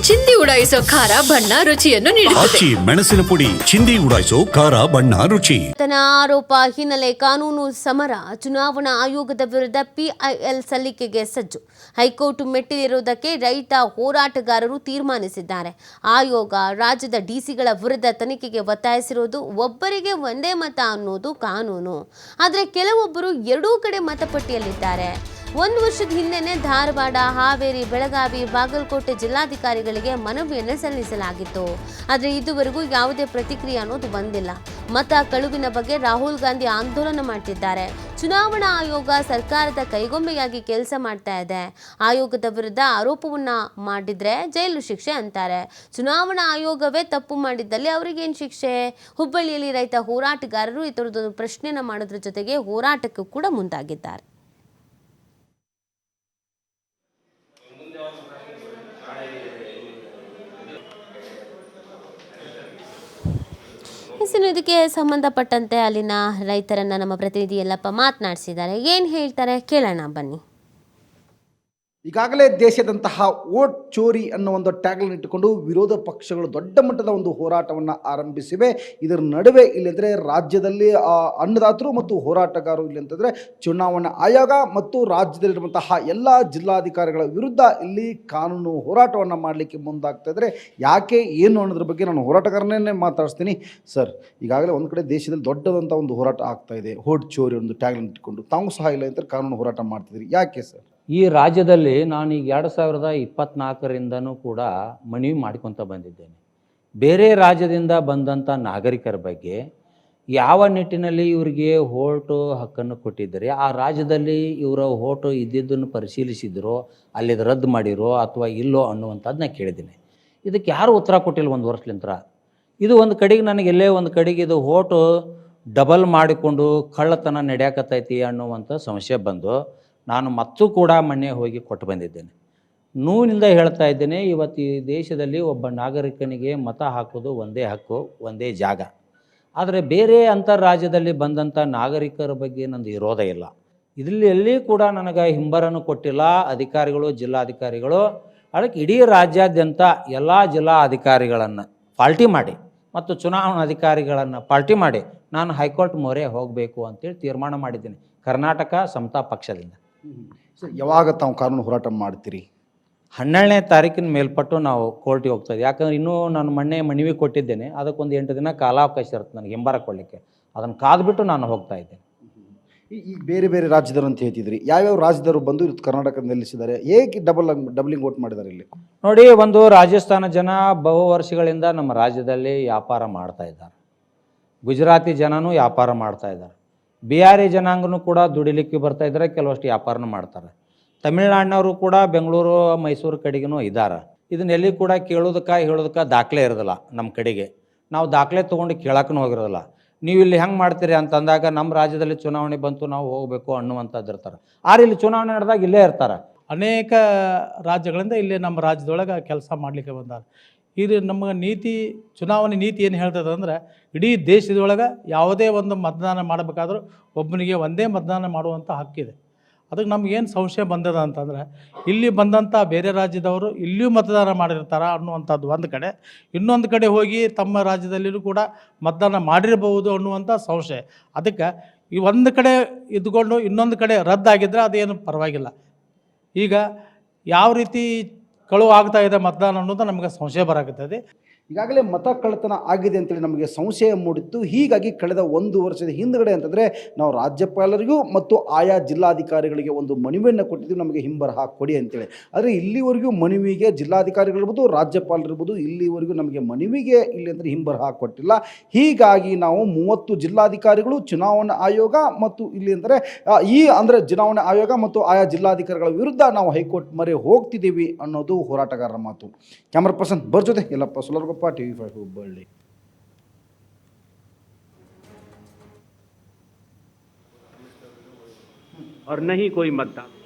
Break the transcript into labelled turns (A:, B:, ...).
A: ಚಿಂದಿ ಉಡಾಯಿಸೋ ಖಾರ ಬಣ್ಣ ರುಚಿಯನ್ನು ನೀಡುತ್ತದೆ.
B: ಮೆಣಸಿನ ಪುಡಿ ಚಿಂದಿ ಉಡಾಯಿಸೋ ಖಾರ ಬಣ್ಣ ರುಚಿ.
C: ಆರೋಪ ಹಿನ್ನೆಲೆ ಕಾನೂನು ಸಮರ. ಚುನಾವಣಾ ಆಯೋಗದ ವಿರುದ್ಧ ಪಿಐಎಲ್ ಸಲ್ಲಿಕೆಗೆ ಸಜ್ಜು. ಹೈಕೋರ್ಟ್ ಮೆಟ್ಟಿಲಿರುವುದಕ್ಕೆ ರೈತ ಹೋರಾಟಗಾರರು ತೀರ್ಮಾನಿಸಿದ್ದಾರೆ. ಆಯೋಗ ರಾಜ್ಯದ ಡಿಸಿಗಳ ವಿರುದ್ಧ ತನಿಖೆಗೆ ಒತ್ತಾಯಿಸಿರುವುದು. ಒಬ್ಬರಿಗೆ ಒಂದೇ ಮತ ಅನ್ನೋದು ಕಾನೂನು, ಆದರೆ ಕೆಲವೊಬ್ಬರು ಎರಡೂ ಕಡೆ ಮತಪಟ್ಟಿಯಲ್ಲಿದ್ದಾರೆ. 1 ವರ್ಷದ ಹಿಂದೆನೇ ಧಾರವಾಡ, ಹಾವೇರಿ, ಬೆಳಗಾವಿ, ಬಾಗಲಕೋಟೆ ಜಿಲ್ಲಾಧಿಕಾರಿಗಳಿಗೆ ಮನವಿಯನ್ನು ಸಲ್ಲಿಸಲಾಗಿತ್ತು. ಆದರೆ ಇದುವರೆಗೂ ಯಾವುದೇ ಪ್ರತಿಕ್ರಿಯೆ ಅನ್ನೋದು ಬಂದಿಲ್ಲ. ಮತ ಕಳುವಿನ ಬಗ್ಗೆ ರಾಹುಲ್ ಗಾಂಧಿ ಆಂದೋಲನ ಮಾಡ್ತಿದ್ದಾರೆ. ಚುನಾವಣಾ ಆಯೋಗ ಸರ್ಕಾರದ ಕೈಗೊಂಬೆಯಾಗಿ ಕೆಲಸ ಮಾಡ್ತಾ ಇದೆ. ಆಯೋಗದ ವಿರುದ್ಧ ಆರೋಪವನ್ನ ಮಾಡಿದ್ರೆ ಜೈಲು ಶಿಕ್ಷೆ ಅಂತಾರೆ. ಚುನಾವಣಾ ಆಯೋಗವೇ ತಪ್ಪು ಮಾಡಿದ್ದಲ್ಲಿ ಅವರಿಗೇನು ಶಿಕ್ಷೆ? ಹುಬ್ಬಳ್ಳಿಯಲ್ಲಿ ರೈತ ಹೋರಾಟಗಾರರು ಈ ಥರದೊಂದು ಪ್ರಶ್ನೆಯನ್ನು ಮಾಡೋದ್ರ ಜೊತೆಗೆ ಹೋರಾಟಕ್ಕೂ ಕೂಡ ಮುಂದಾಗಿದ್ದಾರೆ. ಇದಕ್ಕೆ ಸಂಬಂಧಪಟ್ಟಂತೆ ಅಲ್ಲಿನ ರೈತರನ್ನ ನಮ್ಮ ಪ್ರತಿನಿಧಿ ಯಲ್ಲಪ್ಪ ಮಾತನಾಡಿಸಿದ್ದಾರೆ. ಏನು ಹೇಳ್ತಾರೆ ಕೇಳೋಣ ಬನ್ನಿ.
D: ಈಗಾಗಲೇ ದೇಶದಂತಹ ವೋಟ್ ಚೋರಿ ಅನ್ನೋ ಒಂದು ಟ್ಯಾಗ್ಲೈನ್ ಇಟ್ಟುಕೊಂಡು ವಿರೋಧ ಪಕ್ಷಗಳು ದೊಡ್ಡ ಮಟ್ಟದ ಒಂದು ಹೋರಾಟವನ್ನು ಆರಂಭಿಸಿವೆ. ಇದರ ನಡುವೆ ಇಲ್ಲಂದರೆ ರಾಜ್ಯದಲ್ಲಿ ಅನ್ನದಾತರು ಮತ್ತು ಹೋರಾಟಗಾರರು ಇಲ್ಲಂತಂದರೆ ಚುನಾವಣಾ ಆಯೋಗ ಮತ್ತು ರಾಜ್ಯದಲ್ಲಿರುವಂತಹ ಎಲ್ಲ ಜಿಲ್ಲಾಧಿಕಾರಿಗಳ ವಿರುದ್ಧ ಇಲ್ಲಿ ಕಾನೂನು ಹೋರಾಟವನ್ನು ಮಾಡಲಿಕ್ಕೆ ಮುಂದಾಗ್ತಾ ಇದ್ದಾರೆ. ಯಾಕೆ ಏನು ಅನ್ನೋದ್ರ ಬಗ್ಗೆ ನಾನು ಹೋರಾಟಗಾರನೇ ಮಾತಾಡಿಸ್ತೀನಿ. ಸರ್, ಈಗಾಗಲೇ ಒಂದು ಕಡೆ ದೇಶದಲ್ಲಿ ದೊಡ್ಡದಂಥ ಒಂದು ಹೋರಾಟ ಆಗ್ತಾ ಇದೆ, ವೋಟ್ ಚೋರಿ ಒಂದು ಟ್ಯಾಗ್ಲೈನ್ ಇಟ್ಟುಕೊಂಡು. ತಾವು ಸಹ ಇಲ್ಲ ಅಂತ ಕಾನೂನು ಹೋರಾಟ ಮಾಡ್ತಿದ್ದೀರಿ, ಯಾಕೆ ಸರ್?
E: ಈ ರಾಜ್ಯದಲ್ಲಿ ನಾನು ಈಗ 2024ರಿಂದನೂ ಕೂಡ ಮನವಿ ಮಾಡ್ಕೊತ ಬಂದಿದ್ದೇನೆ. ಬೇರೆ ರಾಜ್ಯದಿಂದ ಬಂದಂಥ ನಾಗರಿಕರ ಬಗ್ಗೆ ಯಾವ ನಿಟ್ಟಿನಲ್ಲಿ ಇವರಿಗೆ ವೋಟು ಹಕ್ಕನ್ನು ಕೊಟ್ಟಿದ್ದಾರೆ, ಆ ರಾಜ್ಯದಲ್ಲಿ ಇವರ ವೋಟು ಇದ್ದಿದ್ದನ್ನು ಪರಿಶೀಲಿಸಿದರೋ, ಅಲ್ಲಿದು ರದ್ದು ಮಾಡಿರೋ ಅಥವಾ ಇಲ್ಲೋ ಅನ್ನುವಂಥದ್ದನ್ನ ಕೇಳಿದ್ದೀನಿ. ಇದಕ್ಕೆ ಯಾರು ಉತ್ತರ ಕೊಟ್ಟಿಲ್ಲ 1 ವರ್ಷಲಿಂತ್ರ. ಇದು ಒಂದು ಕಡೆಗೆ ನನಗೆ ಎಲ್ಲೇ ಒಂದು ಕಡೆಗೆ ಇದು ವೋಟು ಡಬಲ್ ಮಾಡಿಕೊಂಡು ಕಳ್ಳತನ ನಡೆಯಕತ್ತೈತಿ ಅನ್ನುವಂಥ ಸಮಸ್ಯೆ ಬಂದು ನಾನು ಮತ್ತೂ ಕೂಡ ಮೊನ್ನೆ ಹೋಗಿ ಕೊಟ್ಟು ಬಂದಿದ್ದೇನೆ. ನೋವಿನಿಂದ ಹೇಳ್ತಾ ಇದ್ದೇನೆ, ಇವತ್ತು ಈ ದೇಶದಲ್ಲಿ ಒಬ್ಬ ನಾಗರಿಕನಿಗೆ ಮತ ಹಾಕೋದು ಒಂದೇ ಹಕ್ಕು, ಒಂದೇ ಜಾಗ. ಆದರೆ ಬೇರೆ ಅಂತರ್ರಾಜ್ಯದಲ್ಲಿ ಬಂದಂಥ ನಾಗರಿಕರ ಬಗ್ಗೆ ನಂದು ವಿರೋಧ ಇಲ್ಲ. ಇದರಲ್ಲಿ ಎಲ್ಲಿ ಕೂಡ ನನಗೆ ಹಿಂಬರನ್ನು ಕೊಟ್ಟಿಲ್ಲ ಅಧಿಕಾರಿಗಳು, ಜಿಲ್ಲಾಧಿಕಾರಿಗಳು. ಅದಕ್ಕೆ ಇಡೀ ರಾಜ್ಯಾದ್ಯಂತ ಎಲ್ಲ ಜಿಲ್ಲಾ ಅಧಿಕಾರಿಗಳನ್ನು ಪಾಲ್ಟಿ ಮಾಡಿ ಮತ್ತು ಚುನಾವಣಾ ಅಧಿಕಾರಿಗಳನ್ನು ಪಾಲ್ಟಿ ಮಾಡಿ ನಾನು ಹೈಕೋರ್ಟ್ ಮೊರೆ ಹೋಗಬೇಕು ಅಂತೇಳಿ ತೀರ್ಮಾನ ಮಾಡಿದ್ದೀನಿ, ಕರ್ನಾಟಕ ಸಮತಾ ಪಕ್ಷದಿಂದ.
D: ಯಾವಾಗ ತಾವು ಕಾನೂನು ಹೋರಾಟ ಮಾಡ್ತೀರಿ?
E: 12ನೇ ತಾರೀಕಿನ ಮೇಲ್ಪಟ್ಟು ನಾವು ಕೋರ್ಟಿಗೆ ಹೋಗ್ತಾಯಿದ್ದೆ. ಯಾಕಂದ್ರೆ ಇನ್ನೂ ನಾನು ಮೊನ್ನೆ ಮನವಿ ಕೊಟ್ಟಿದ್ದೇನೆ, ಅದಕ್ಕೊಂದು 8 ದಿನ ಕಾಲಾವಕಾಶ ಇರುತ್ತೆ ನನಗೆ ಹಿಂಬರ ಕೊಡಲಿಕ್ಕೆ. ಅದನ್ನು ಕಾದ್ಬಿಟ್ಟು ನಾನು ಹೋಗ್ತಾ ಇದ್ದೇನೆ.
D: ಈಗ ಬೇರೆ ಬೇರೆ ರಾಜ್ಯದವರು ಅಂತ ಹೇಳ್ತಿದ್ರಿ, ಯಾವ್ಯಾವ ರಾಜ್ಯದವರು ಬಂದು ಇವತ್ತು ಕರ್ನಾಟಕ ನಿಲ್ಲಿಸಿದ್ದಾರೆ? ಹೇಗೆ ಡಬಲಿಂಗ್ ವೋಟ್ ಮಾಡಿದ್ದಾರೆ ಇಲ್ಲಿ?
E: ನೋಡಿ, ಒಂದು ರಾಜಸ್ಥಾನ ಜನ ಬಹು ವರ್ಷಗಳಿಂದ ನಮ್ಮ ರಾಜ್ಯದಲ್ಲಿ ವ್ಯಾಪಾರ ಮಾಡ್ತಾ ಇದ್ದಾರೆ. ಗುಜರಾತಿ ಜನನೂ ವ್ಯಾಪಾರ ಮಾಡ್ತಾ ಇದ್ದಾರೆ. ಬಿಹಾರಿ ಜನಾಂಗನೂ ಕೂಡ ದುಡಿಲಿಕ್ಕೆ ಬರ್ತಾ ಇದ್ದಾರೆ, ಕೆಲವಷ್ಟು ವ್ಯಾಪಾರನೂ ಮಾಡ್ತಾರೆ. ತಮಿಳ್ನಾಡಿನವರು ಕೂಡ ಬೆಂಗಳೂರು, ಮೈಸೂರು ಕಡೆಗೂ ಇದ್ದಾರೆ. ಇದನ್ನೆಲ್ಲಿ ಕೂಡ ಹೇಳೋದಕ್ಕೆ ದಾಖಲೆ ಇರೋದಿಲ್ಲ. ನಮ್ಮ ಕಡೆಗೆ ನಾವು ದಾಖಲೆ ತೊಗೊಂಡು ಕೇಳಕ್ಕೂ ಹೋಗಿರೋದಿಲ್ಲ. ನೀವು ಇಲ್ಲಿ ಹೆಂಗೆ ಮಾಡ್ತೀರಿ ಅಂತಂದಾಗ ನಮ್ಮ ರಾಜ್ಯದಲ್ಲಿ ಚುನಾವಣೆ ಬಂತು, ನಾವು ಹೋಗಬೇಕು ಅನ್ನುವಂಥದ್ದು ಇರ್ತಾರೆ. ಆದ್ರೆ ಇಲ್ಲಿ ಚುನಾವಣೆ ನಡೆದಾಗ ಇಲ್ಲೇ ಇರ್ತಾರೆ.
F: ಅನೇಕ ರಾಜ್ಯಗಳಿಂದ ಇಲ್ಲಿ ನಮ್ಮ ರಾಜ್ಯದೊಳಗೆ ಕೆಲಸ ಮಾಡಲಿಕ್ಕೆ ಬಂದಾರೆ. ಇದು ನಮ್ಮ ನೀತಿ, ಚುನಾವಣೆ ನೀತಿ ಏನು ಹೇಳ್ತದೆ ಅಂದರೆ, ಇಡೀ ದೇಶದೊಳಗೆ ಯಾವುದೇ ಒಂದು ಮತದಾನ ಮಾಡಬೇಕಾದ್ರೂ ಒಬ್ಬನಿಗೆ ಒಂದೇ ಮತದಾನ ಮಾಡುವಂಥ ಹಕ್ಕಿದೆ. ಅದಕ್ಕೆ ನಮಗೇನು ಸಂಶಯ ಬಂದದ ಅಂತಂದರೆ, ಇಲ್ಲಿ ಬಂದಂಥ ಬೇರೆ ರಾಜ್ಯದವರು ಇಲ್ಲಿಯೂ ಮತದಾನ ಮಾಡಿರ್ತಾರ ಅನ್ನುವಂಥದ್ದು ಒಂದು ಕಡೆ. ಇನ್ನೊಂದು ಕಡೆ ಹೋಗಿ ತಮ್ಮ ರಾಜ್ಯದಲ್ಲಿಯೂ ಕೂಡ ಮತದಾನ ಮಾಡಿರಬಹುದು ಅನ್ನುವಂಥ ಸಂಶಯ. ಅದಕ್ಕೆ ಈ ಒಂದು ಕಡೆ ಇದ್ಕೊಂಡು ಇನ್ನೊಂದು ಕಡೆ ರದ್ದಾಗಿದ್ದರೆ ಅದೇನು ಪರವಾಗಿಲ್ಲ. ಈಗ ಯಾವ ರೀತಿ ಕಳುವು ಆಗ್ತಾ ಇದೆ ಮತದಾನ ಅನ್ನೋದು ನಮಗೆ ಸಂಶಯ ಬರಾಕತ್ತದೆ.
D: ಈಗಾಗಲೇ ಮತ ಕಳ್ಳತನ ಆಗಿದೆ ಅಂತೇಳಿ ನಮಗೆ ಸಂಶಯ ಮೂಡಿತ್ತು. ಹೀಗಾಗಿ ಕಳೆದ 1 ವರ್ಷದ ಹಿಂದುಗಡೆ ಅಂತಂದರೆ ನಾವು ರಾಜ್ಯಪಾಲರಿಗೂ ಮತ್ತು ಆಯಾ ಜಿಲ್ಲಾಧಿಕಾರಿಗಳಿಗೆ ಒಂದು ಮನವಿಯನ್ನು ಕೊಟ್ಟಿದ್ದೀವಿ, ನಮಗೆ ಹಿಂಬರಹ ಕೊಡಿ ಅಂತೇಳಿ. ಆದರೆ ಇಲ್ಲಿವರೆಗೂ ಮನವಿಗೆ ಜಿಲ್ಲಾಧಿಕಾರಿಗಳಿರ್ಬೋದು, ರಾಜ್ಯಪಾಲರಿರ್ಬೋದು, ಇಲ್ಲಿವರೆಗೂ ನಮಗೆ ಮನವಿಗೆ ಇಲ್ಲಿ ಅಂದರೆ ಹಿಂಬರಹ ಕೊಟ್ಟಿಲ್ಲ. ಹೀಗಾಗಿ ನಾವು 30 ಜಿಲ್ಲಾಧಿಕಾರಿಗಳು, ಚುನಾವಣಾ ಆಯೋಗ ಮತ್ತು ಇಲ್ಲಿ ಅಂದರೆ ಚುನಾವಣಾ ಆಯೋಗ ಮತ್ತು ಆಯಾ ಜಿಲ್ಲಾಧಿಕಾರಿಗಳ ವಿರುದ್ಧ ನಾವು ಹೈಕೋರ್ಟ್ ಮೊರೆ ಹೋಗ್ತಿದ್ದೀವಿ ಅನ್ನೋದು ಹೋರಾಟಗಾರರ ಮಾತು. ಕ್ಯಾಮರಾ ಪರ್ಸನ್ ಜೊತೆ ಯಲ್ಲಪ್ಪ ಸುಲರ್ಗೊಪ್ಪ, TV5 ಹುಬ್ಬಳ್ಳಿ.
G: और नहीं कोई मतदाता